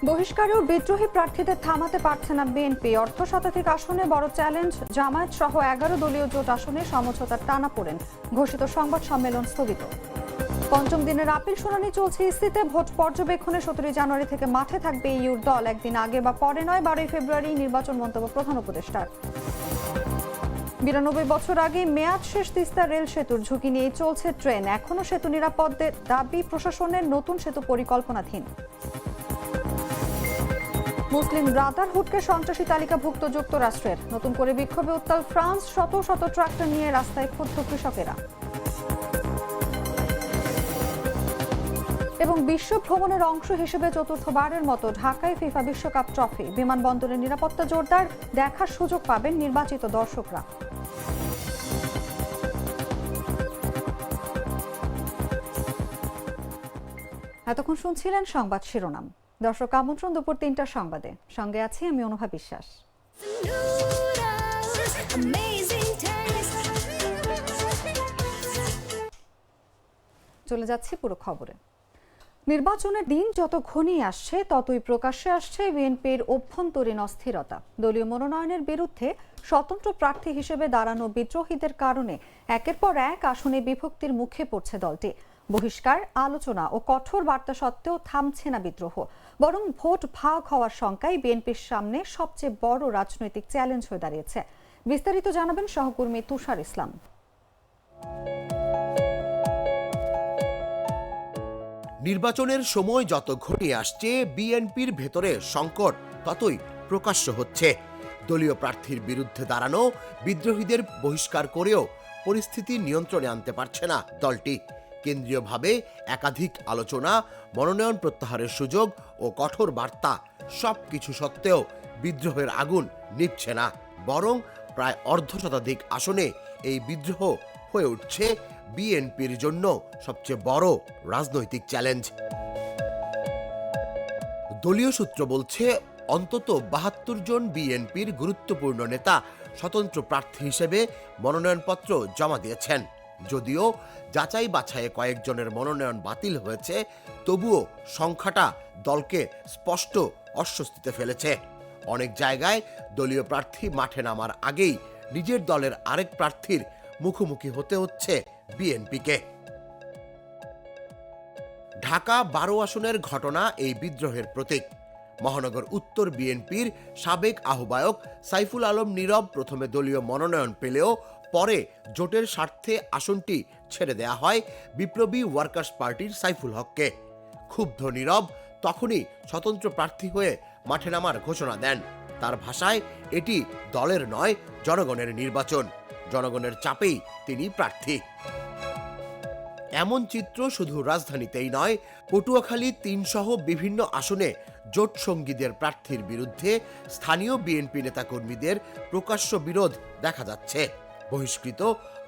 বহিষ্কারেও বিদ্রোহী প্রার্থীদের থামাতে পারছে না বিএনপি। অর্ধ শতাধিক আসনে বড় চ্যালেঞ্জ। জামায়াত সহ 11 দলীয় জোট আসনে সমঝোতার টানাপোড়েন। ঘোষিত সংবাদ সম্মেলন স্থগিত। পঞ্চম দিনের আপিল শুনানি চলছে ইসিতে। ভোট পর্যবেক্ষণে 17 জানুয়ারি থেকে মাঠে থাকবে ইউর দল। একদিন আগে বা পরে নয়, 12 ফেব্রুয়ারি নির্বাচন মন্তব্য প্রধান উপদেষ্টার। 92 বছর আগে মেয়াদ শেষ তিস্তা রেল সেতুর ঝুঁকি নিয়ে চলছে ট্রেন। এখনো সেতু নিরাপত্তার দাবি প্রশাসনের। নতুন সেতু পরিকল্পনাধীন। মুসলিম ব্রাদারহুডকে সন্ত্রাসী তালিকাভুক্ত যুক্তরাষ্ট্রের। নতুন করে বিক্ষোভে উত্তাল ফ্রান্স। শত শত ট্রাক্টর নিয়ে রাস্তায় ক্ষুব্ধ কৃষকেরা। এবং বিশ্ব ভ্রমণের অংশ হিসেবে চতুর্থবারের মতো ঢাকায় ফিফা বিশ্বকাপ ট্রফি। বিমানবন্দরের নিরাপত্তা জোরদার। দেখার সুযোগ পাবেন নির্বাচিত দর্শকরা। এতক্ষণ শুনছিলেন সংবাদ শিরোনাম। দর্শক, আমন্ত্রণ দুপুর 3টার সংবাদে। সঙ্গে আছি আমি অনুভা বিশ্বাস। চলে যাচ্ছি পুরো খবরে। নির্বাচনের দিন যত ঘনিয়ে আসছে ততই প্রকাশ্যে আসছে বিএনপির অভ্যন্তরীণ অস্থিরতা। দলীয় মনোনয়নের বিরুদ্ধে স্বতন্ত্র প্রার্থী হিসেবে দাঁড়ানো বিদ্রোহীদের কারণে একের পর এক আসনে বিভক্তির মুখে পড়ছে দলটি। বহিষ্কার, আলোচনা ও কঠোর বার্তা সত্ত্বেও থামছে না বিদ্রোহ। বরং ভোট ভাগ হওয়ার শঙ্কাই বিএনপির সামনে সবচেয়ে বড় রাজনৈতিক চ্যালেঞ্জ হয়ে দাঁড়িয়েছে। বিস্তারিত জানাবেন সহকর্মী তুষার ইসলাম। নির্বাচনের সময় যত ঘনিয়ে আসছে বিএনপির ভেতরে সংকট ততই প্রকাশ্য হচ্ছে। দলীয় প্রার্থীর বিরুদ্ধে দাঁড়ানো বিদ্রোহীদের বহিষ্কার করেও পরিস্থিতি নিয়ন্ত্রণে আনতে পারছে না দলটি। কেন্দ্রীয়ভাবে একাধিক আলোচনা, মনোনয়ন প্রত্যাহারের সুযোগ ও কঠোর বার্তা সবকিছু সত্ত্বেও বিদ্রোহের আগুন নিভছে না। বরং প্রায় অর্ধশতাধিক আসনে এই বিদ্রোহ হয়ে উঠছে বিএনপির জন্য সবচেয়ে বড় রাজনৈতিক চ্যালেঞ্জ। দলীয় সূত্র বলছে, অন্তত 72 জন বিএনপির গুরুত্বপূর্ণ নেতা স্বতন্ত্র প্রার্থী হিসেবে মনোনয়নপত্র জমা দিয়েছেন। যদিও যাচাই বাছাইয়ে কয়েকজনের মনোনয়ন বাতিল হয়েছে, তবুও সংখ্যাটা দলকে স্পষ্ট অস্বস্তিতে ফেলেছে। অনেক জায়গায় দলীয় প্রার্থী মাঠে নামার আগেই নিজের দলের আরেক প্রার্থীর মুখোমুখি হতে হচ্ছে বিএনপিকে। ঢাকা 12 আসনের ঘটনা এই বিদ্রোহের প্রতীক। মহানগর উত্তর বিএনপির সাবেক আহ্বায়ক সাইফুল আলম নীরব প্রথমে দলীয় মনোনয়ন পেলেও পরে জোটের স্বার্থে আসনটি ছেড়ে দেয়া হয় বিপ্লবী ওয়ার্কার্স পার্টির সাইফুল হককে। ক্ষুব্ধ নীরব তখনই স্বতন্ত্র প্রার্থী হয়ে মাঠে নামার ঘোষণা দেন। তার ভাষায়, এটি দলের নয়, জনগণের নির্বাচন। জনগণের চাপেই তিনি প্রার্থী। এমন চিত্র শুধু রাজধানীতেই নয়, পটুয়াখালী 3 সহ বিভিন্ন আসনে জোট সঙ্গীদের প্রার্থীর বিরুদ্ধে স্থানীয় বিএনপি নেতাকর্মীদের প্রকাশ্য বিরোধ দেখা যাচ্ছে। বহিষ্কৃত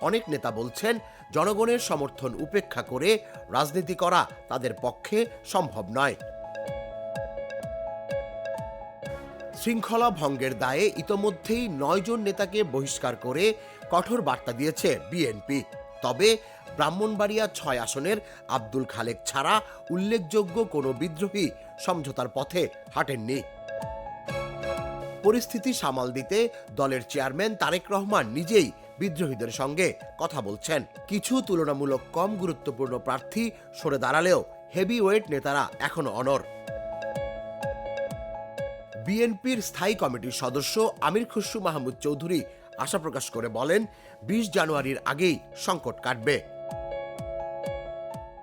অনেক নেতা বলছেন, জনগণের সমর্থন উপেক্ষা করে রাজনীতি করা তাদের পক্ষে সম্ভব নয়। শৃঙ্খলা ভঙ্গের দায়ে ইতোমধ্যেই 9 জন নেতাকে বহিষ্কার করে কঠোর বার্তা দিয়েছে বিএনপি। তবে ব্রাহ্মণবাড়িয়া 6 আসনের আব্দুল খালেক ছাড়া উল্লেখযোগ্য কোনো বিদ্রোহী সমঝোতার পথে হাঁটেননি। পরিস্থিতি সামাল দিতে দলের চেয়ারম্যান তারেক রহমান নিজেই বিদ্রোহীদের সঙ্গে কথা বলছেন। কিছু তুলনামূলক কম গুরুত্বপূর্ণ প্রার্থী সরে দাঁড়ালেও হেভিওয়েট নেতারা এখনো অনড়। বিএনপির স্থায়ী কমিটির সদস্য আমির খুসরু মাহমুদ চৌধুরী আশা প্রকাশ করে বলেন, 20 জানুয়ারির আগেই সংকট কাটবে।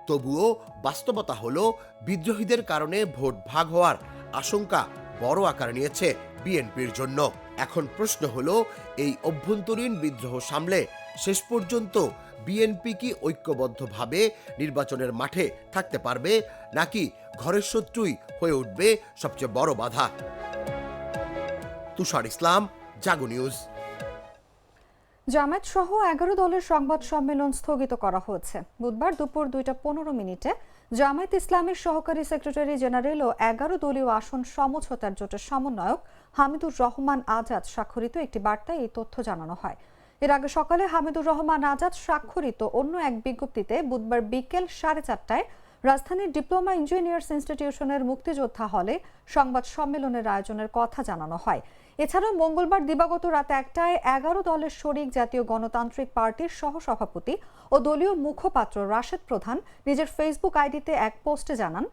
তবুও বাস্তবতা হলো, বিদ্রোহীদের কারণে ভোট ভাগ হওয়ার আশঙ্কা বড় আকার নিয়েছে বিএনপির জন্য। এখন প্রশ্ন হলো, এই অভ্যন্তরীণ বিদ্রোহ সামলে শেষ পর্যন্ত বিএনপি কি ঐক্যবদ্ধভাবে নির্বাচনের মাঠে থাকতে পারবে, নাকি ঘরের শত্রুই হয়ে উঠবে সবচেয়ে বড় বাধা? তুষার ইসলাম, জাগো নিউজ। জামায়াত সহ 11 দলের সংবাদ সম্মেলন স্থগিত করা হয়েছে। বুধবার দুপুর 2:15 জামায়াত ইসলামীর সহকারী সেক্রেটারি জেনারেল ও 11 দলীয় আসন সমঝোতার জোটের সমন্বয়ক হামিদুর রহমান আজাদ স্বাক্ষরিত একটি বার্তায় এই তথ্য জানানো হয়। এর আগে সকালে হামিদুর রহমান আজাদ স্বাক্ষরিত অন্য এক বিজ্ঞপ্তিতে বুধবার বিকেল 4:30টায় রাজধানীর ডিপ্লোমা ইঞ্জিনিয়ার্স ইনস্টিটিউশনের মুক্তিযোদ্ধা হলে সংবাদ সম্মেলনের আয়োজনের কথা জানানো হয়। এছাড়াও মঙ্গলবার দিবাগত রাত 1টায় 11 দলের শরিক জাতীয় গণতান্ত্রিক পার্টির সহসভাপতি ও দলীয় মুখপাত্র রাশেদ প্রধান নিজের ফেসবুক আইডিতে এক পোস্টে জানান,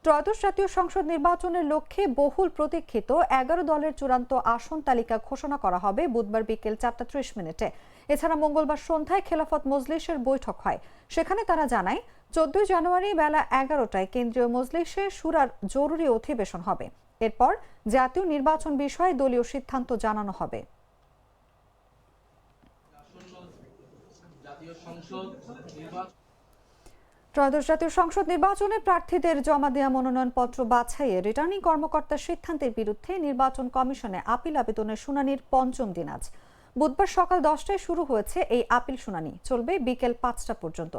ত্রয়োদশ জাতীয় সংসদ নির্বাচনের লক্ষ্যে বহুল প্রতীক্ষিত 11 দলের চূড়ান্ত আসন তালিকা ঘোষণা করা হবে বুধবার বিকেল 4:30 এছাড়া মঙ্গলবার সন্ধ্যায় খেলাফত মজলিসের বৈঠক হয়। সেখানে তারা জানায় 14 জানুয়ারি বেলা 11টায় কেন্দ্রীয় মজলিসে শুরার জরুরি অধিবেশন হবে। এরপর জাতীয় নির্বাচন বিষয়ে দলীয় সিদ্ধান্ত জানানো হবে। ত্রয়োদশ জাতীয় সংসদ নির্বাচনে প্রার্থীদের জমা দেওয়া মনোনয়নপত্র বাছাইয়ে রিটার্নিং কর্মকর্তার সিদ্ধান্তের বিরুদ্ধে নির্বাচন কমিশনে আপিল আবেদনের শুনানির পঞ্চম দিন আজ। বুধবার সকাল 10টায় শুরু হয়েছে এই আপিল শুনানি, চলবে বিকেল 5টা পর্যন্ত।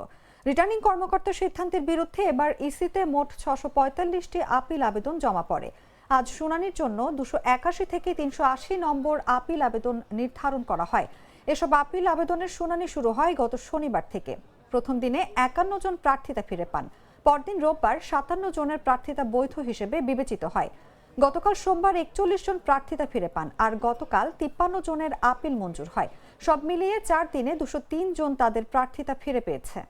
রিটার্নিং কর্মকর্তার সিদ্ধান্তের বিরুদ্ধে এবার ইসিতে মোট 645টি আপিল আবেদন জমা পড়ে। আজ শুনানির জন্য 281 থেকে 380 নম্বর আপিল আবেদন নির্ধারণ করা হয়। এসব আপিল আবেদনের শুনানি শুরু হয় গত শনিবার থেকে। প্রথম দিনে 51 জন প্রার্থিতা ফিরে পান। পরদিন রোববার 57 জনের প্রার্থিতা বৈধ হিসেবে বিবেচিত হয়। গতকাল সোমবার 41 জন প্রার্থিতা ফিরে পান আর গতকাল 53 জনের আপিল মঞ্জুর হয়। সব মিলিয়ে 4 দিনে 203 জন তাদের প্রার্থিতা ফিরে পেয়েছে।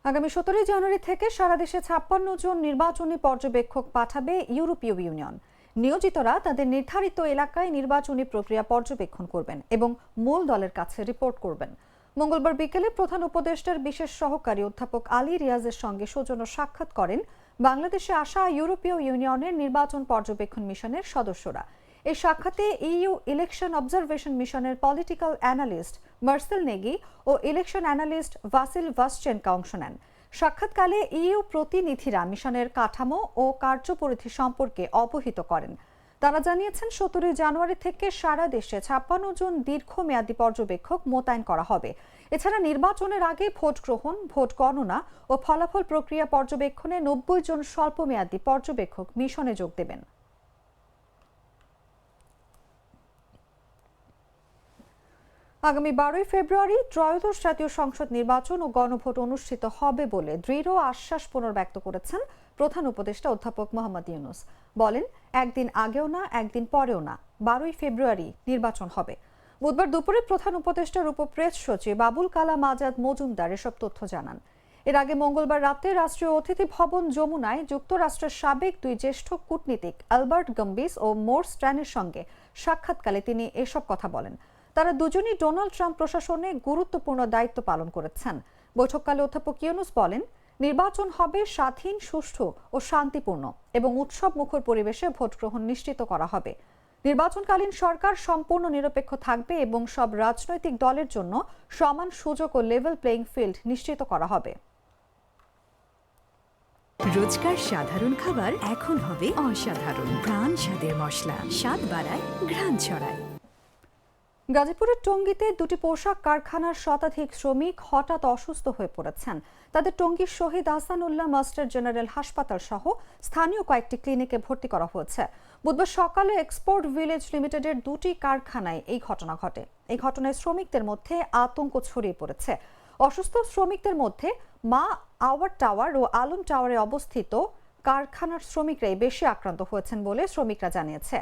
আগামী 17 জানুয়ারি থেকে সারা দেশে 56 জন নির্বাচনী পর্যবেক্ষক পাঠাবে ইউরোপীয় ইউনিয়ন। নিয়োজিতরা তাদের নির্ধারিত এলাকায় নির্বাচনী প্রক্রিয়া পর্যবেক্ষণ করবেন এবং মূল দলের কাছে রিপোর্ট করবেন। মঙ্গলবার বিকেলে প্রধান উপদেষ্টার বিশেষ সহকারী অধ্যাপক আলী রিয়াজের সঙ্গে সৌজন্য সাক্ষাৎ করেন বাংলাদেশে আসা ইউরোপীয় ইউনিয়নের নির্বাচন পর্যবেক্ষণ মিশনের সদস্যরা। এই সাক্ষাতে ইইউ ইলেকশন অবজারভেশন মিশনের পলিটিক্যাল অ্যানালিস্ট মার্সেল নেগি ও ইলেকশন অ্যানালিস্ট ভাসিল ভাসচেনকা অংশ নেন। সাক্ষাৎকালে ইইউ প্রতিনিধিরা মিশনের কাঠামো ও কার্যপরিধি সম্পর্কে অবহিত করেন। তারা জানিয়েছেন 17 জানুয়ারি থেকে সারা দেশে 56 জন দীর্ঘমেয়াদী পর্যবেক্ষক মোতায়েন করা হবে। এছাড়া নির্বাচনের আগে ভোট গ্রহণ, ভোট গণনা ও ফলাফল প্রক্রিয়া পর্যবেক্ষণে 90 জন স্বল্পমেয়াদী পর্যবেক্ষক মিশনে যোগ দেবেন। আগামী 12 ফেব্রুয়ারি ত্রয়োদশ জাতীয় সংসদ নির্বাচন ও গণভোট অনুষ্ঠিত হবে বলে দৃঢ় আশ্বাস পুনর্ব্যক্ত করেছেন প্রধান উপদেষ্টা অধ্যাপক মোহাম্মদ ইউনূস। বলেন, একদিন আগেও না, একদিন পরেও না, 12 ফেব্রুয়ারি নির্বাচন হবে। বুধবার দুপুরে প্রধান উপদেষ্টার উপপ্রেস সচিব আবুল কালাম আজাদ মজুমদার এসব তথ্য জানান। এর আগে মঙ্গলবার রাতে রাষ্ট্রীয় অতিথি ভবন যমুনায় যুক্তরাষ্ট্রের সাবেক 2 জ্যেষ্ঠ কূটনীতিক অ্যালবার্ট গাম্বিস ও মোর্স ট্র্যানের সঙ্গে সাক্ষাৎকালে তিনি এসব কথা বলেন। তারা দুজনই ডোনাল্ড ট্রাম্প প্রশাসনে গুরুত্বপূর্ণ দায়িত্ব পালন করেছেন। বৈঠককালে অধ্যাপক ইউনূস বলেন, নির্বাচন হবে স্বাধীন, সুষ্ঠু ও শান্তিপূর্ণ এবং উৎসব মুখর পরিবেশে ভোট গ্রহণ নিশ্চিত করা হবে। নির্বাচনকালীন সরকার সম্পূর্ণ নিরপেক্ষ থাকবে এবং সব রাজনৈতিক দলের জন্য সমান সুযোগ ও লেভেল প্লেইং ফিল্ড নিশ্চিত করা হবে। রোজকার সাধারণ খাবার এখন হবে অসাধারণ। প্রাণ স্বাদের মশলা, স্বাদ বাড়ায়, ঘ্রাণ ছড়ায়। গাজীপুরের টঙ্গীতে 2টি পোশাক কারখানার শতাধিক শ্রমিক হঠাৎ অসুস্থ হয়ে পড়েছেন। তাদের টঙ্গীর শহীদ আহসানুল্লাহ মাস্টার জেনারেল হাসপাতাল সহ স্থানীয় কয়েকটি ক্লিনিকে ভর্তি করা হয়েছে। বুধবার সকালে এক্সপোর্ট ভিলেজ লিমিটেডের 2টি কারখানায় এই ঘটনা ঘটে। এই ঘটনায় শ্রমিকদের মধ্যে আতঙ্ক ছড়িয়ে পড়েছে। অসুস্থ শ্রমিকদের মধ্যে মা আওয়ার টাওয়ার ও আলম টাওয়ারে অবস্থিত কারখানার শ্রমিকরাই বেশি আক্রান্ত হয়েছেন বলে শ্রমিকরা জানিয়েছে।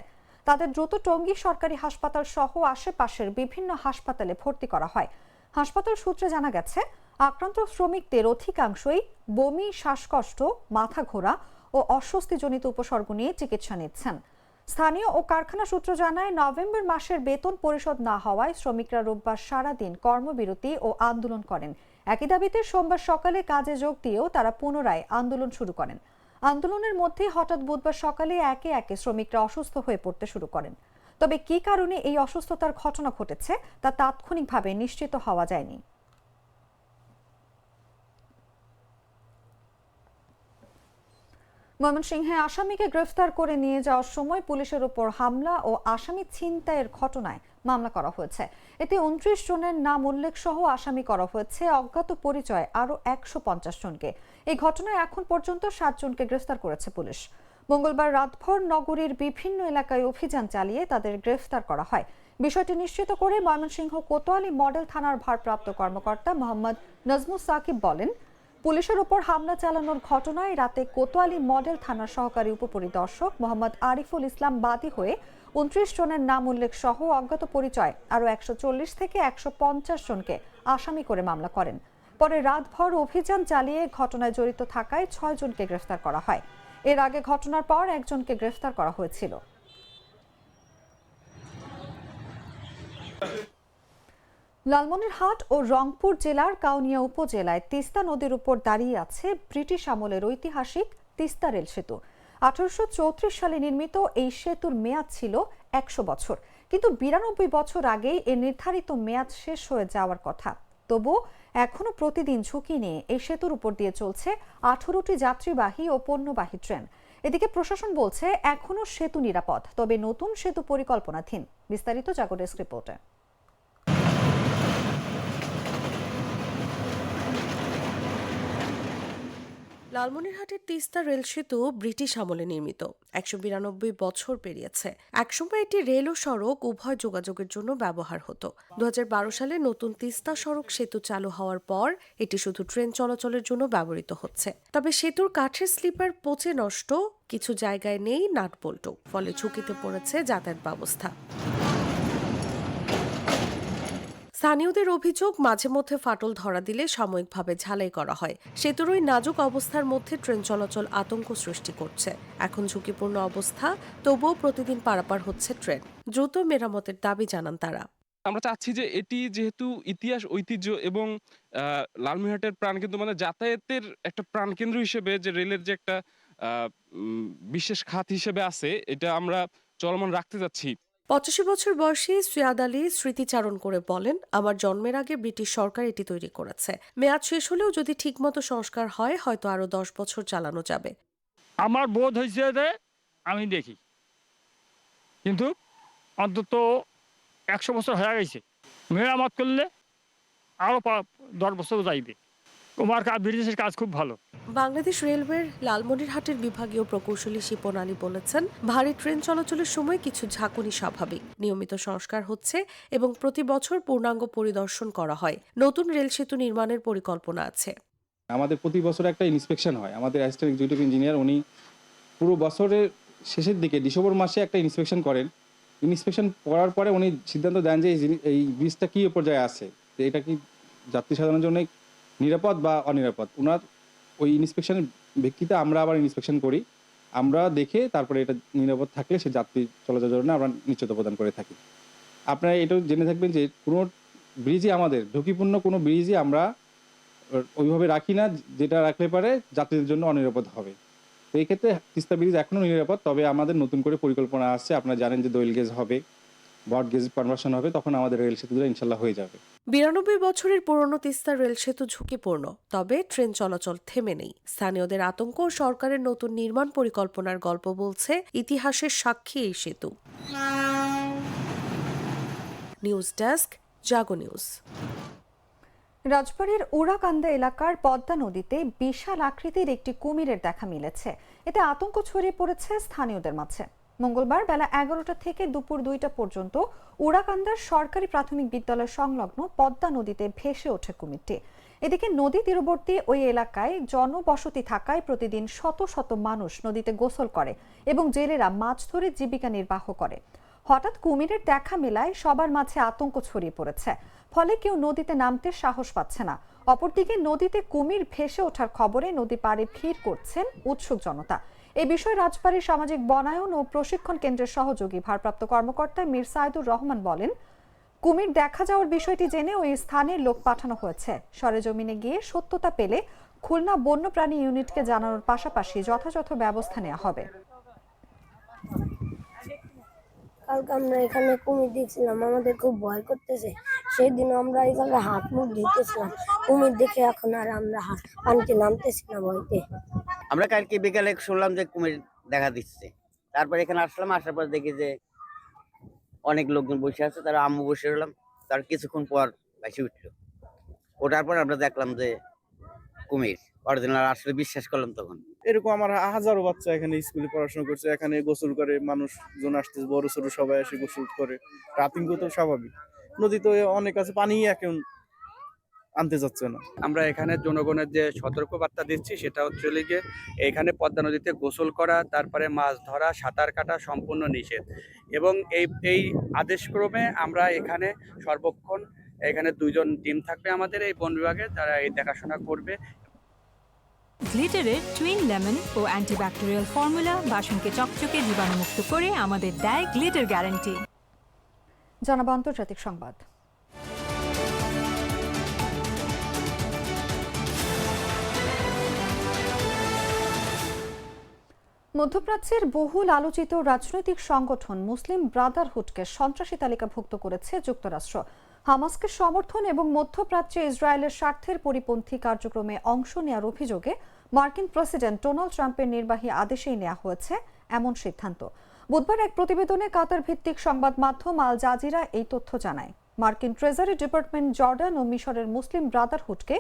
তাদের দ্রুত টঙ্গী সরকারি হাসপাতাল সহ আশেপাশের বিভিন্ন হাসপাতালে ভর্তি করা হয়। হাসপাতাল সূত্রে জানা গেছে, আক্রান্ত শ্রমিকদের অধিকাংশই বমি, শ্বাসকষ্ট, মাথা ঘোরা ও অস্বস্তিজনিত উপসর্গ নিয়ে চিকিৎসা নিচ্ছেন। স্থানীয় ও কারখানা সূত্র জানায়, নভেম্বর মাসের বেতন পরিশোধ না হওয়ায় শ্রমিকরা রোববার সারাদিন কর্মবিরতি ও আন্দোলন করেন। একই দাবিতে সোমবার সকালে কাজে যোগ দিয়েও তারা পুনরায় আন্দোলন শুরু করেন। আন্দোলনের মধ্যে হঠাৎ বুধবার সকালে একে একে শ্রমিকরা অসুস্থ হয়ে পড়তে শুরু করেন। তবে কী কারণে এই অসুস্থতার ঘটনা ঘটেছে তা তাৎক্ষণিকভাবে নিশ্চিত হওয়া যায়নি। ময়মনসিংহে আসামিকে গ্রেফতার করে নিয়ে যাওয়ার সময় পুলিশের উপর হামলা ও আসামি ছিনতাইয়ের ঘটনায় মামলা করা হয়েছে। এতে 29 জনের নাম উল্লেখ সহ আসামি করা হয়েছে অজ্ঞাত পরিচয় আরও 150 জনকে। এই ঘটনায় এখন পর্যন্ত 7 জনকে গ্রেফতার করেছে পুলিশ। মঙ্গলবার রাতভর নগরীর বিভিন্ন এলাকায় অভিযান চালিয়ে তাদের গ্রেফতার করা হয়। বিষয়টি নিশ্চিত করে ময়মনসিংহ কোতোয়ালি মডেল থানার ভারপ্রাপ্ত কর্মকর্তা মোহাম্মদ নজমুস সাকিব বলেন, পুলিশের উপর হামলা চালানোর ঘটনায় রাতে কোতোয়ালি মডেল থানার সহকারী উপপরিদর্শক মোহাম্মদ আরিফুল ইসলাম বাদী হয়ে 29 জনের নাম উল্লেখ সহ অজ্ঞাত পরিচয় আরও 140 থেকে 150 জনকে আসামি করে মামলা করেন। পরে রাতভর অভিযান চালিয়ে ঘটনায় জড়িত থাকায় 6 জনকে গ্রেফতার করা হয়। এর আগে ঘটনার পর একজনকে গ্রেফতার করা হয়েছিল। লালমনিরহাট ও রংপুর জেলার কাউনিয়া উপজেলায় তিস্তা নদীর উপর দাঁড়িয়ে আছে ব্রিটিশ আমলের ঐতিহাসিক তিস্তা রেল সেতু। 1834 সালে নির্মিত এই সেতুর মেয়াদ ছিল 100 বছর, কিন্তু 92 বছর আগেই এর নির্ধারিত মেয়াদ শেষ হয়ে যাওয়ার কথা। তবুও এখনো প্রতিদিন ঝুঁকি নিয়ে এই সেতুর উপর দিয়ে চলছে 18টি যাত্রীবাহী ও পণ্যবাহী ট্রেন। এদিকে প্রশাসন বলছে এখনো সেতু নিরাপদ, তবে নতুন সেতু পরিকল্পনাধীন। বিস্তারিত জাগো ডেস্ক রিপোর্টে। লালমনিরহাটের তিস্তা রেল সেতু ব্রিটিশ আমলে নির্মিত, 192 বছর পেরিয়েছে। একসময় এটি রেল ও সড়ক উভয় যোগাযোগের জন্য ব্যবহার হতো। 2012 সালে নতুন তিস্তা সড়ক সেতু চালু হওয়ার পর এটি শুধু ট্রেন চলাচলের জন্য ব্যবহৃত হচ্ছে। তবে সেতুর কাঠের স্লিপার পচে নষ্ট, কিছু জায়গায় নেই নাট বল্টু, ফলে ঝুঁকিতে পড়েছে যাতায়াত ব্যবস্থা। স্থানীয়দের অভিযোগ, মাঝে মধ্যে ফাটল ধরা দিলে সাময়িকভাবে ঝালাই করা হয়। সেতুর ওই নাজুক অবস্থার মধ্যে ট্রেন চলাচল আতঙ্ক সৃষ্টি করছে। এখন ঝুঁকিপূর্ণ অবস্থা, তবুও প্রতিদিন পারাপার হচ্ছে ট্রেন। দ্রুত মেরামতের দাবি জানান তারা। আমরা চাচ্ছি যে এটি যেহেতু ইতিহাস, ঐতিহ্য এবং লালমনিরহাটের প্রাণকেন্দ্র, মানে যাতায়াতের একটা প্রাণকেন্দ্র হিসেবে যে রেলের যে একটা বিশেষ খাত হিসেবে আছে, এটা আমরা চলমান রাখতে যাচ্ছি। 85 বছর বয়সী সুয়াদ আলী স্মৃতিচারণ করে বলেন, আমার জন্মের আগে ব্রিটিশ সরকার এটি তৈরি করেছে। মেয়াদ শেষ হলেও যদি ঠিকমতো সংস্কার হয়, হয়তো আরো 10 বছর চালানো যাবে। আমার বোধ হয়েছে যে আমি দেখি, কিন্তু অন্তত 100 বছর হয়ে গেছে। মেরামত করলে আরো 10 বছর যাইবে। তোমার ব্রিটিশের কাজ খুব ভালো। বাংলাদেশ রেলওয়ের লালমনিরহাটের বিভাগীয় প্রকৌশলী শিপন আলী বলেছেন, ভারী ট্রেন চলাচলের সময় কিছু ঝাঁকুনি স্বাভাবিক। নিয়মিত সংস্কার হচ্ছে এবং প্রতি বছর পূর্ণাঙ্গ পরিদর্শন করা হয়। নতুন রেল সেতু নির্মাণের পরিকল্পনা আছে। আমাদের প্রতি বছর একটা ইন্সপেকশন হয়। আমাদের অ্যাসিস্ট্যান্ট এক্সিকিউটিভ ইঞ্জিনিয়ার উনি পুরো বছরের শেষের দিকে ডিসেম্বর মাসে একটা ইন্সপেকশন করেন। ইন্সপেকশন করার পরে উনি সিদ্ধান্ত দেন যে এই ব্রিজটা কী পর্যায়ে আছে, এটা কি যাত্রী সাধারণের জন্য নিরাপদ বা অনিরাপদ। ওনার ওই ইন্সপেকশনের ভিত্তিতে আমরা আবার ইন্সপেকশন করি। আমরা দেখে তারপরে এটা নিরাপদ থাকলে সে যাত্রী চলাচলের জন্য আমরা নিশ্চয়তা প্রদান করে থাকি। আপনারা এটাও জেনে থাকবেন যে কোনো ব্রিজই, আমাদের ঝুঁকিপূর্ণ কোনো ব্রিজই আমরা ওইভাবে রাখি না যেটা রাখলে পারে যাত্রীদের জন্য অনিরাপদ হবে। তো এই ক্ষেত্রে তিস্তা ব্রিজ এখনও নিরাপদ, তবে আমাদের নতুন করে পরিকল্পনা আসছে। আপনারা জানেন যে দোয়েল গেজ হবে, ব্রড গেজ কনভার্সন হবে, তখন আমাদের রেল সেতুগুলো ইনশাল্লাহ হয়ে যাবে। 92 বছরের পুরনো তিস্তা রেল সেতু ঝুঁকিপূর্ণ, তবে ট্রেন চলাচল থেমে নেই। স্থানীয়দের আতঙ্ক, সরকারের নতুন নির্মাণ পরিকল্পনার গল্প বলছে ইতিহাসের সাক্ষী এই সেতু। নিউজ ডেস্ক, জাগো নিউজ। রাজবাড়ীর উড়াকান্দা এলাকার পদ্মা নদীতে বিশাল আকৃতির একটি কুমিরের দেখা মিলেছে। এতে আতঙ্ক ছড়িয়ে পড়েছে স্থানীয়দের মাঝে। মঙ্গলবার বেলা 11টা থেকে দুপুর 2টা পর্যন্ত উড়াকান্দার সরকারি প্রাথমিক বিদ্যালয় সংলগ্ন পদ্মা নদীতে ভেসে ওঠে কুমিরটি। এদিকে নদী তীরবর্তী ওই এলাকায় জনবসতি থাকায় প্রতিদিন শত শত মানুষ নদীতে গোসল করে এবং জেলেরা মাছ ধরে জীবিকা নির্বাহ করে। হঠাৎ কুমিরের দেখা মেলায় সবার মাঝে আতঙ্ক ছড়িয়ে পড়েছে, ফলে কেউ নদীতে নামতে সাহস পাচ্ছে না। অপরদিকে নদীতে কুমির ভেসে ওঠার খবরে নদী পাড়ে ভিড় করছেন উৎসুক জনতা। এই বিষয়ে রাজবাড়ীর সামাজিক বনায়ন ও প্রশিক্ষণ কেন্দ্রের সহযোগী ভারপ্রাপ্ত কর্মকর্তা মীর সাইদুর রহমান বলেন, কুমির দেখা যাওয়ার বিষয়টি জেনে ওই স্থানের লোক পাঠানো হয়েছে। সরেজমিনে গিয়ে সত্যতা পেলে খুলনা বন্যপ্রাণী ইউনিটকে জানানোর পাশাপাশি যথাযথ ব্যবস্থা নেওয়া হবে। কালকে আমরা এখানে কুমির দেখছিলাম, আমাদের খুব ভয় করতেছে। সেই দিন আমরা এখানে হাত মুখ ধুতেছিলাম, কুমির দেখে এখন আর আমরা পানিতে নামতেছি না ভয়তে। আমরা কালকে বিকালে শুনলাম যে কুমির দেখা দিচ্ছে, তারপর এখানে আসলাম। আসার পর দেখি যে অনেক লোকজন বসে আছে, তারা আম্মু বসে রলাম। তার কিছুক্ষণ পর ভাসি উঠলো। ওঠার পর আমরা দেখলাম যে কুমির অরিজিনাল, আসলে বিশ্বাস করলাম তখন। এরকম আমার হাজারো বাচ্চা এখানে স্কুলে পড়াশোনা করছে, এখানে গোসল করে মানুষজন আসতেছে, বড় ছোট সবাই এসে গোসল করে। আতঙ্ক তো স্বাভাবিক, নদী তো অনেক আছে, পানি এখন আনতে যাচ্ছে না। আমরা এখানে জনগণের যে সতর্কবার্তা দিচ্ছি সেটা হচ্ছে যে এখানে পদ্মা নদীতে গোসল করা, তারপরে মাছ ধরা, সাঁতার কাটা সম্পূর্ণ নিষেধ। এবং এই আদেশক্রমে আমরা এখানে সর্বক্ষণ এখানে 2 জন টিম থাকবে আমাদের এই বন বিভাগে, যারা এই দেখাশোনা করবে। গ্লিটারের টুইন লেমন ও অ্যান্টিব্যাকটেরিয়াল ফর্মুলা বাসনকে চকচকে জীবাণুমুক্ত করে আমাদের দেয় গ্লিটার গ্যারান্টি। জানাবো আন্তর্জাতিক সংবাদ। মধ্যপ্রাচ্যের বহুল আলোচিত রাজনৈতিক সংগঠন মুসলিম ব্রাদারহুডকে সন্ত্রাসী তালিকাভুক্ত করেছে যুক্তরাষ্ট্র। হামাসকে সমর্থন এবং মধ্যপ্রাচ্যে ইসরায়েলের স্বার্থের পরিপন্থী কার্যক্রমে অংশ নেওয়ার অভিযোগে মার্কিন প্রেসিডেন্ট ডোনাল্ড ট্রাম্পের নির্বাহী আদেশেই নেওয়া হয়েছে এমন সিদ্ধান্ত। বুধবার এক প্রতিবেদনে কাতার ভিত্তিক সংবাদ মাধ্যম আল জাজিরা এই তথ্য জানায়। মার্কিন ট্রেজারি ডিপার্টমেন্ট জর্ডান ও মিশরের মুসলিম ব্রাদারহুডকে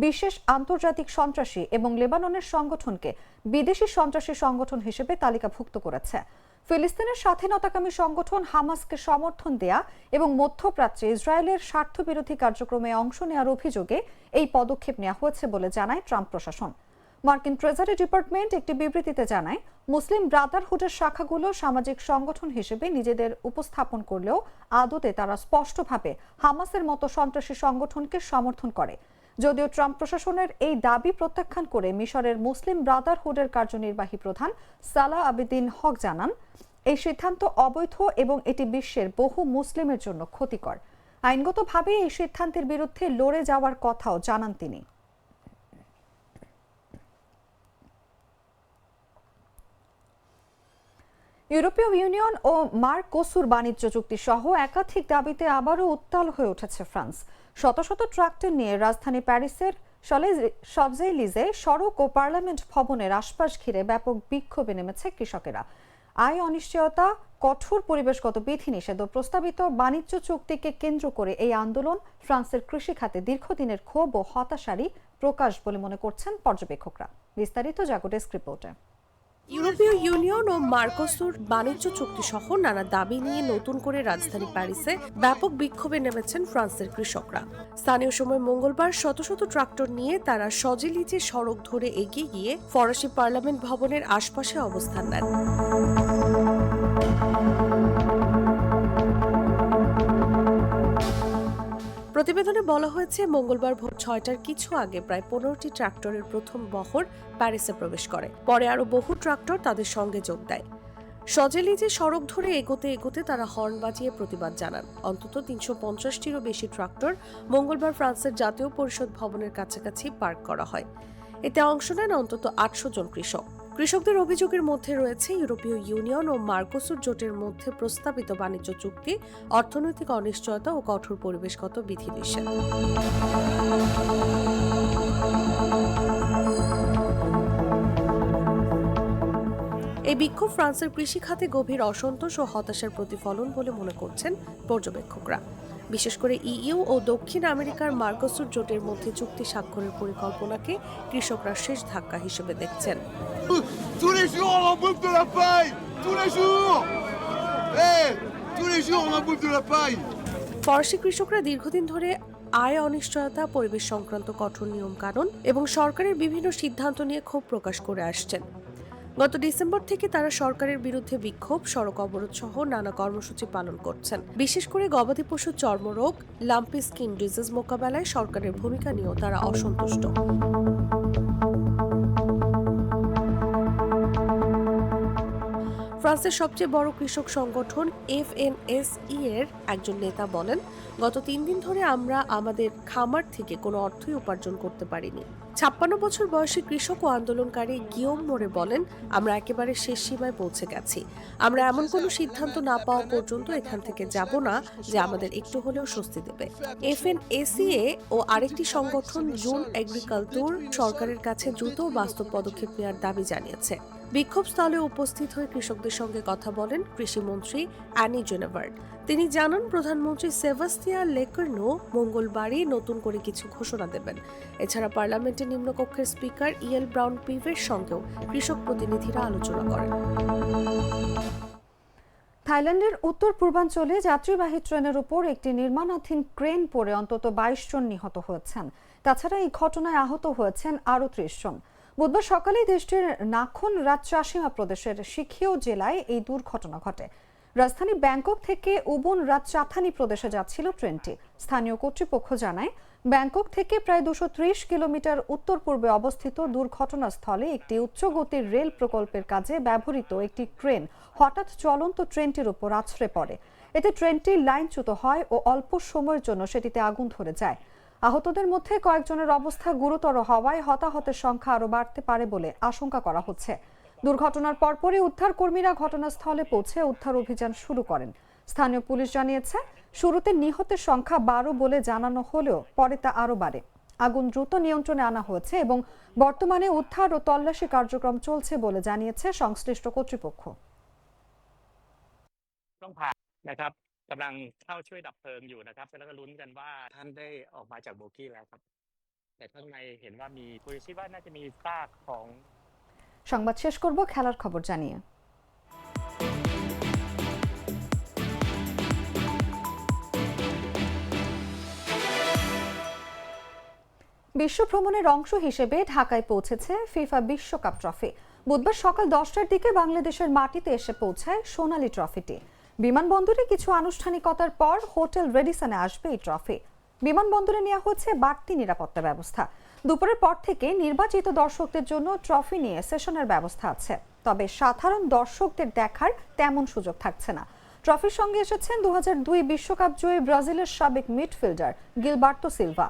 বিশেষ আন্তর্জাতিক সন্ত্রাসী এবং লেবাননের সংগঠনকে বিদেশি সন্ত্রাসী সংগঠন হিসেবে তালিকাভুক্ত করেছে। ফিলিস্তিনের স্বাধীনতাকামী সংগঠন হামাসকে সমর্থন দেয়া এবং মধ্যপ্রাচ্যে ইসরায়েলের স্বার্থবিরোধী কার্যক্রমে অংশ নেওয়ার অভিযোগে এই পদক্ষেপ নেওয়া হয়েছে বলে জানায় ট্রাম্প প্রশাসন। মার্কিন ট্রেজারি ডিপার্টমেন্ট একটি বিবৃতিতে জানায়, মুসলিম ব্রাদারহুডের শাখাগুলো সামাজিক সংগঠন হিসেবে নিজেদের উপস্থাপন করলেও আদতে তারা স্পষ্টভাবে হামাসের মতো সন্ত্রাসী সংগঠনকে সমর্থন করে। যদিও ট্রাম্প প্রশাসনের এই দাবি প্রত্যাখ্যান করে মিশরের মুসলিম ব্রাদারহুডের কার্যনির্বাহী প্রধান সালাহ আবেদিন হক জানান, এই সিদ্ধান্ত অবৈধ এবং এটি বিশ্বের বহু মুসলিমের জন্য ক্ষতিকর। আইনগতভাবে এই সিদ্ধান্তের বিরুদ্ধে লড়ে যাওয়ার কথাও জানান তিনি। ইউরোপীয় ইউনিয়ন ও মার্কোসুর বাণিজ্য চুক্তি সহ একাধিক দাবিতে আবারও উত্তাল হয়ে উঠেছে ফ্রান্স। শত শত ট্রাক্টর নিয়ে রাজধানী প্যারিসের শবজেইলিজে সড়ক ও পার্লামেন্ট ভবনের আশপাশ ঘিরে ব্যাপক বিক্ষোভে নেমেছে কৃষকেরা। আয় অনিশ্চয়তা, কঠোর পরিবেশগত বিধিনিষেধ ও প্রস্তাবিত বাণিজ্য চুক্তিকে কেন্দ্র করে এই আন্দোলন ফ্রান্সের কৃষি খাতে দীর্ঘদিনের ক্ষোভ ও হতাশারই প্রকাশ বলে মনে করছেন পর্যবেক্ষকরা। বিস্তারিত জাগো ডেস্ক রিপোর্টে। ইউরোপীয় ইউনিয়ন ও মার্কোসুর বাণিজ্য চুক্তি সহ নানা দাবি নিয়ে নতুন করে রাজধানী প্যারিসে ব্যাপক বিক্ষোভে নেমেছেন ফ্রান্সের কৃষকরা। স্থানীয় সময় মঙ্গলবার শত শত ট্রাক্টর নিয়ে তারা শজেলিজে সড়ক ধরে এগিয়ে গিয়ে ফরাসি পার্লামেন্ট ভবনের আশপাশে অবস্থান নেন। প্রতিবেদনে বলা হয়েছে, মঙ্গলবার ভোর 6টার কিছু আগে প্রায় 15টি ট্রাক্টরের প্রথম বহর প্যারিসে প্রবেশ করে। পরে আরও বহু ট্রাক্টর তাদের সঙ্গে যোগ দেয়। শজেলিজে সড়ক ধরে এগোতে এগোতে তারা হর্ন বাজিয়ে প্রতিবাদ জানান। অন্তত 350টিরও বেশি ট্রাক্টর মঙ্গলবার ফ্রান্সের জাতীয় পরিষদ ভবনের কাছাকাছি পার্ক করা হয়। এতে অংশ নেন অন্তত 800 জন কৃষক। কৃষকদের অভিযোগের মধ্যে রয়েছে ইউরোপীয় ইউনিয়ন ও মার্কোসুর জোটের মধ্যে প্রস্তাবিত বাণিজ্য চুক্তি, অর্থনৈতিক অনিশ্চয়তা ও কঠোর পরিবেশগত বিধিনিষেধ। এই বিক্ষোভ ফ্রান্সের কৃষি খাতে গভীর অসন্তোষ ও হতাশার প্রতিফলন বলে মনে করছেন পর্যবেক্ষকরা। বিশেষ করে ইইউ ও দক্ষিণ আমেরিকার মার্কোসুর জোটের মধ্যে চুক্তি স্বাক্ষরের পরিকল্পনাকে কৃষকরা শেষ ধাক্কা হিসেবে দেখছেন। ফরাসি কৃষকরা দীর্ঘদিন ধরে আয় অনিশ্চয়তা, পরিবেশ সংক্রান্ত কঠোর নিয়ম কানুন এবং সরকারের বিভিন্ন সিদ্ধান্ত নিয়ে ক্ষোভ প্রকাশ করে আসছেন। গত ডিসেম্বর থেকে তারা সরকারের বিরুদ্ধে বিক্ষোভ, সড়ক অবরোধ সহ নানা কর্মসূচি পালন করছেন। বিশেষ করে গবাদি পশুর চর্মরোগ, লাম্পি স্কিন ডিজিজ মোকাবেলায় সরকারের ভূমিকা নিয়েও তারা অসন্তুষ্ট। ফ্রান্সের সবচেয়ে বড় কৃষক সংগঠন FNSE এর একজন নেতা বলেন, গত 3 দিন ধরে আমরা আমাদের খামার থেকে কোনো অর্থই উপার্জন করতে পারিনি। 56 বছর বয়সী কৃষক ও আন্দোলনকারী গিয়ম মোরে বলেন, আমরা একেবারে শেষ সীমায় পৌঁছে গেছি। আমরা এমন কোনো সিদ্ধান্ত না পাওয়া পর্যন্ত এখান থেকে যাব না যে আমাদের একটু হলেও স্বস্তি দেবে। FNSE ও আরেকটি সংগঠন জুন এগ্রিকালচার সরকারের কাছে দ্রুত বাস্তব পদক্ষেপ নেওয়ার দাবি জানিয়েছে। বিক্ষোভস্থলে উপস্থিত হয়ে কৃষকদের সঙ্গে কথা বলেন কৃষিমন্ত্রী অ্যানি জেনেভার্ড। তিনি জানান প্রধানমন্ত্রী সেবাস্তিয়ান লেকার্নো মঙ্গলবারই নতুন করে কিছু ঘোষণা দেবেন। এছাড়া পার্লামেন্টের নিম্নকক্ষের স্পিকার ইএল ব্রাউন পিভের সঙ্গেও কৃষক প্রতিনিধিরা আলোচনা করেন। থাইল্যান্ডের উত্তর পূর্বাঞ্চলে যাত্রীবাহী ট্রেনের উপর একটি নির্মাণাধীন ক্রেন পড়ে অন্তত 22 জন নিহত হয়েছেন। তাছাড়া এই ঘটনায় আহত হয়েছেন আরও 30 জন। বুধবার সকালে দেশটির নাখন রাজচাসিমা প্রদেশের শিখিও জেলায় এই দুর্ঘটনা ঘটে। রাজধানী ব্যাংকক থেকে উবুন রাজচাথানি প্রদেশে যাচ্ছিল ট্রেনটি। স্থানীয় কর্তৃপক্ষ জানায় ব্যাংকক থেকে প্রায় 230 কিলোমিটার উত্তর পূর্বে অবস্থিত দুর্ঘটনাস্থলে একটি উচ্চ গতির রেল প্রকল্পের কাজে ব্যবহৃত একটি ক্রেন হঠাৎ চলন্ত ট্রেনটির উপর আছড়ে পড়ে। এতে ট্রেনটি লাইনচ্যুত হয় ও অল্প সময়ের জন্য সেটিতে আগুন ধরে যায়। আহতদের মধ্যে কয়েকজনের অবস্থা গুরুতর হওয়ায় হতাহতের সংখ্যা আরও বাড়তে পারে বলে আশঙ্কা করা হচ্ছে। দুর্ঘটনার পরপরই উদ্ধার কর্মীরা ঘটনাস্থলে পৌঁছে উদ্ধার অভিযান শুরু করেন। স্থানীয় পুলিশ জানিয়েছে শুরুতে নিহতের সংখ্যা 12 বলে জানানো হলেও পরে তা আরও বাড়ে। আগুন দ্রুত নিয়ন্ত্রণে আনা হয়েছে এবং বর্তমানে উদ্ধার ও তল্লাশি কার্যক্রম চলছে বলে জানিয়েছে সংশ্লিষ্ট কর্তৃপক্ষ। นะครับกำลังเข้าช่วยดับเพลิงอยู่นะครับแล้วก็ลุ้นกันว่าท่านได้ออกมาจากโบกี้แล้วครับแต่ข้างในเห็นว่ามีผู้คิดว่าน่าจะมีซากของ সংবাদ শেষ করব খেলার খবর জানিয়ে। বিশ্ব ভ্রমণের অংশ হিসেবে ঢাকায় পৌঁছেছে ফিফা বিশ্বকাপ ট্রফি। বুধবার সকাল 10টার দিকে বাংলাদেশের মাটিতে এসে পৌঁছায় সোনালী ট্রফিটি। বিমানবন্দরে কিছু আনুষ্ঠানিকতার পর হোটেল রেডিসনে আসবে এই ট্রফি। বিমানবন্দরে নেওয়া হচ্ছে বাড়তি নিরাপত্তা ব্যবস্থা। দুপুরের পর থেকে নির্বাচিত দর্শকদের জন্য ট্রফি নিয়ে সেশনের ব্যবস্থা আছে, তবে সাধারণ দর্শকদের দেখার তেমন সুযোগ থাকছে না। ট্রফির সঙ্গে এসেছেন 2002 বিশ্বকাপ জয়ী ব্রাজিলের সাবেক midfielder Gilberto Silva.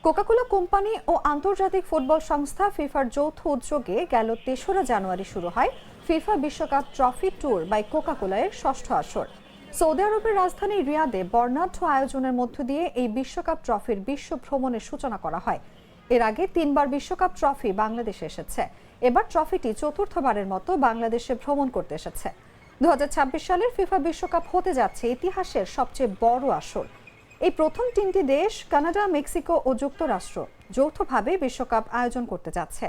Coca Cola company ও আন্তর্জাতিক ফুটবল সংস্থা ফিফার যৌথ উদ্যোগে গেল 3রা জানুয়ারি শুরু হয় ফিফা বিশ্বকাপ ট্রফি ট্যুর বাই কোকাকোলা-এর 6ষ্ঠ আসর। সৌদি আরবের রাজধানী রিয়াদে বর্ণাঢ্য আয়োজনের মধ্য দিয়ে এই বিশ্বকাপ ট্রফির বিশ্ব ভ্রমণের সূচনা করা হয়। এর আগে 3বার বিশ্বকাপ ট্রফি বাংলাদেশে এসেছে। এবার ট্রফিটি চতুর্থবারের মতো বাংলাদেশে ভ্রমণ করতে এসেছে। 2026 সালের ফিফা বিশ্বকাপ হতে যাচ্ছে ইতিহাসের সবচেয়ে বড় আসর। এই প্রথম 3টি দেশ কানাডা, মেক্সিকো ও যুক্তরাষ্ট্র যৌথভাবে বিশ্বকাপ আয়োজন করতে যাচ্ছে।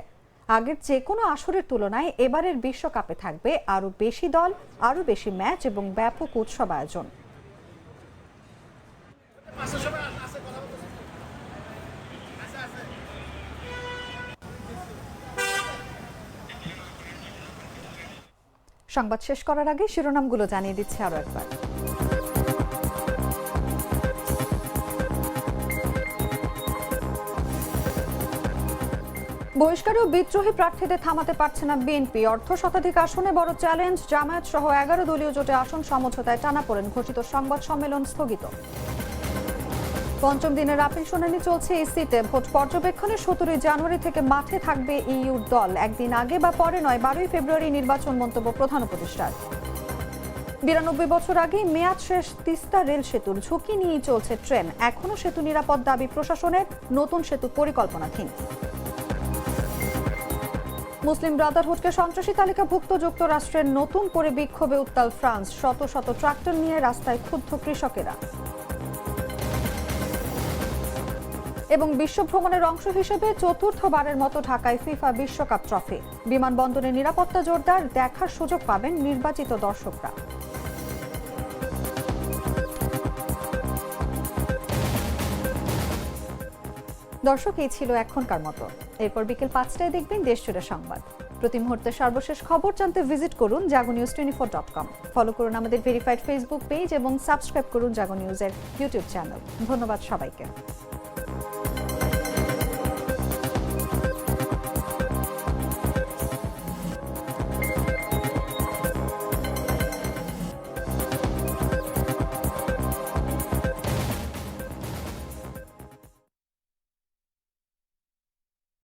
আগের যে কোনো আসরের তুলনায় এবারের বিশ্বকাপে থাকবে আরও বেশি দল, আরও বেশি ম্যাচ এবং ব্যাপক উৎসব আয়োজন। সংবাদ শেষ করার আগে শিরোনামগুলো জানিয়ে দিচ্ছে আরও একবার। বহিষ্কার ও বিদ্রোহী প্রার্থীদের থামাতে পারছে না বিএনপি। অর্ধ শতাধিক আসনে বড় চ্যালেঞ্জ। জামায়াত সহ 11 দলীয় জোটে আসন সমঝোতায় টানাপোড়েন, ঘোষিত সংবাদ সম্মেলন স্থগিত। পঞ্চম দিনের আপিল শুনানি চলছে ইসিতে। ভোট পর্যবেক্ষণে 17 জানুয়ারি থেকে মাঠে থাকবে ইইউর দল। একদিন আগে বা পরে নয়, 12 ফেব্রুয়ারি নির্বাচন, মন্তব্য প্রধান উপদেষ্টার। 92 বছর আগে মেয়াদ শেষ তিস্তা রেল সেতুর ঝুঁকি নিয়েই চলছে ট্রেন। এখনও সেতু নিরাপদ দাবি প্রশাসনের, নতুন সেতু পরিকল্পনাধীন। মুসলিম ব্রাদারহুডকে সন্ত্রাসী তালিকাভুক্ত যুক্তরাষ্ট্রের নতুন করে বিক্ষোভে উত্তাল ফ্রান্স। শত শত ট্রাক্টর নিয়ে রাস্তায় ক্ষুব্ধ কৃষকেরা। এবং বিশ্ব ভ্রমণের অংশ হিসেবে চতুর্থবারের মতো ঢাকায় ফিফা বিশ্বকাপ ট্রফি। বিমানবন্দরে নিরাপত্তা জোরদার, দেখার সুযোগ পাবেন নির্বাচিত দর্শকরা। দর্শক, এই ছিল এখনকার মতো। এরপর বিকেল 5টায় দেখবেন দেশজুড়ে সংবাদ। প্রতি মুহূর্তের সর্বশেষ খবর জানতে ভিজিট করুন jagonews24.com। ফলো করুন আমাদের ভেরিফাইড ফেসবুক পেজ এবং সাবস্ক্রাইব করুন জাগো নিউজের ইউটিউব চ্যানেল। ধন্যবাদ সবাইকে।